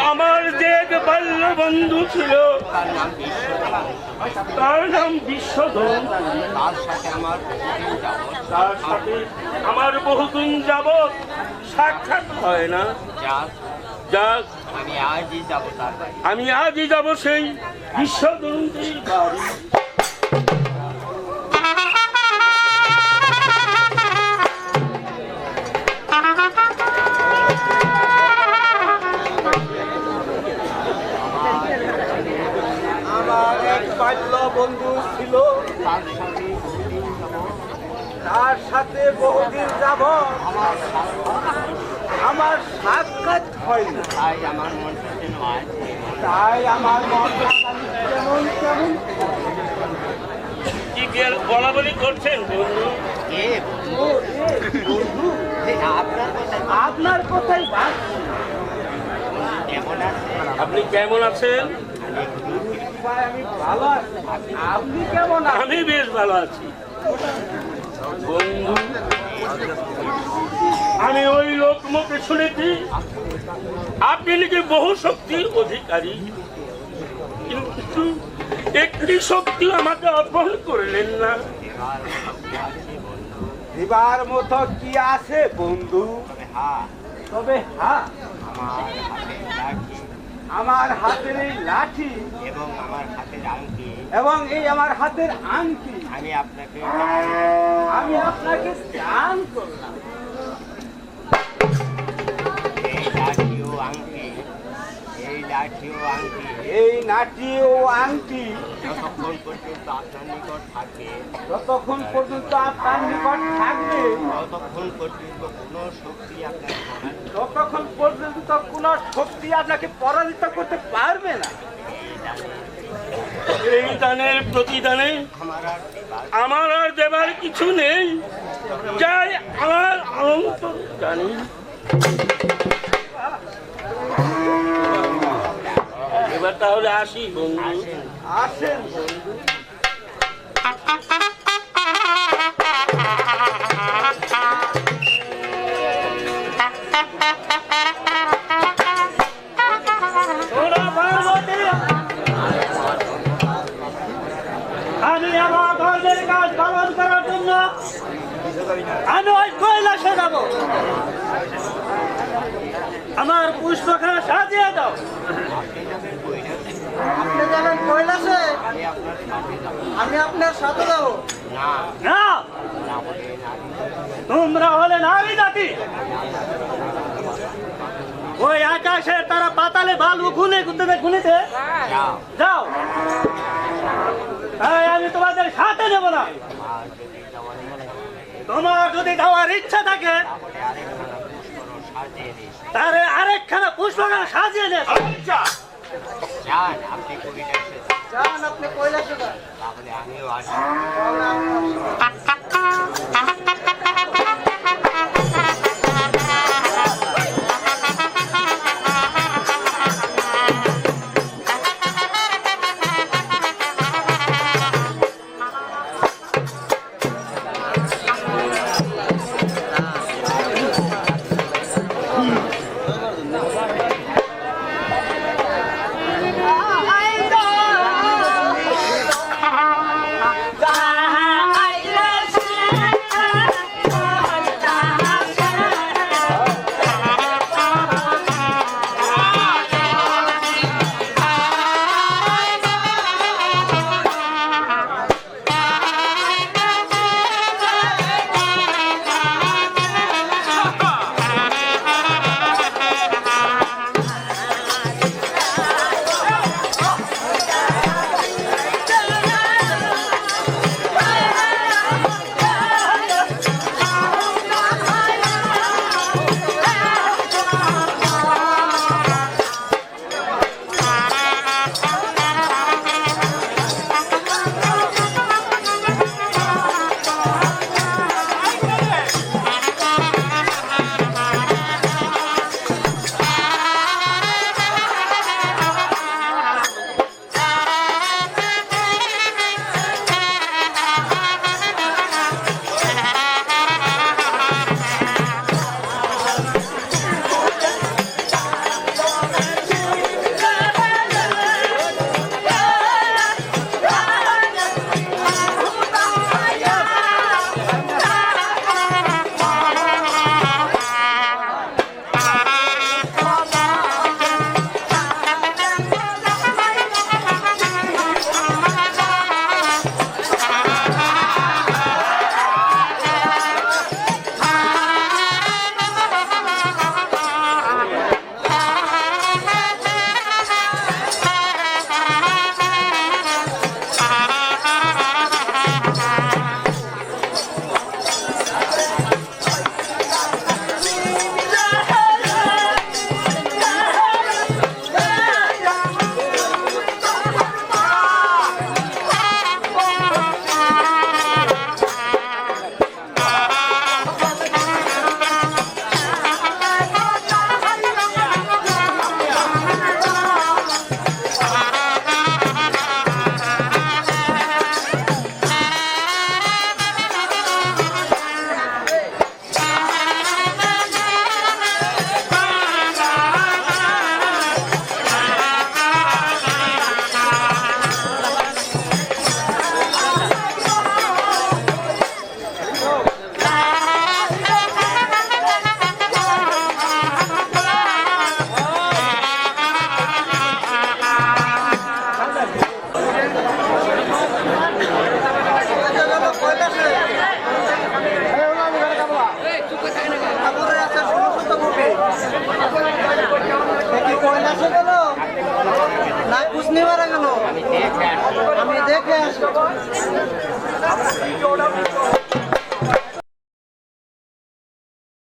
আমার যে এক বাল্য বন্ধু ছিল তার নাম বিশ্বধন। তার সাথে আমার বহুদিন যাবৎ সাক্ষাৎ হয় না। যাক, আমি আজই যাব সেই বিশ্বধনটির বাড়ি। বন্ধু ছিল, তার সাথে বহুদিন যাব আমার সাক্ষাৎ হয়নি। তাই আমার মন কেমন কেমন। কি বলা বলি করছেন বন্ধু? বন্ধু আপনার কথাই ভাবছি। আপনি কেমন আছেন? আমি ভালো আছি, আপনি কেমন? আমি বেশ ভালো আছি বন্ধু। আমি ওই লোক মুখে শুনেছি আপনি নাকি বহু শক্তির অধিকারী, কিন্তু একটি শক্তি আমাকে অর্পণ করলেন না। দিবার মতো কি আছে বন্ধু? তবে হ্যাঁ, আমার হাতের এই লাঠি এবং এই আমার হাতের আংটি আমি আপনাকে দান করলাম। এই লাঠি ও আংটি যতক্ষণ পর্যন্ত আপনার নিকট থাকবে, ততক্ষণ পর্যন্ত কোন শক্তি আপনাকে পরাজিত করতে পারবে না। এই দানের প্রতিদানে আমার আর দেবার কিছু নেই, যাই আমার অনন্ত জানি। এবার তাহলে আসি বন্ধু। আসেন বন্ধু। আমি আমার ধর্মের কাজ পালন করার জন্য আমি ওই কৈলাসে যাব। আমার পুষ্পখানা সাজিয়ে দাও। আপনি যাবেন কৈলাসে? আমি আপনার সাথে যাব না, তোমরা হলে নারী জাতি। ওই আকাশে তারা পাতালে বালু গুনেতে যাও। তাই আমি তোমাদের সাথে নেব না। তোমার যদি যাওয়ার ইচ্ছা থাকে তাহলে আরেকখানা পুষ্পখানা সাজিয়ে নে। যান, আপনি কৈলাসে যান। আমিও আসি। রোশনি মারা গেল। আমি দেখে আসবো।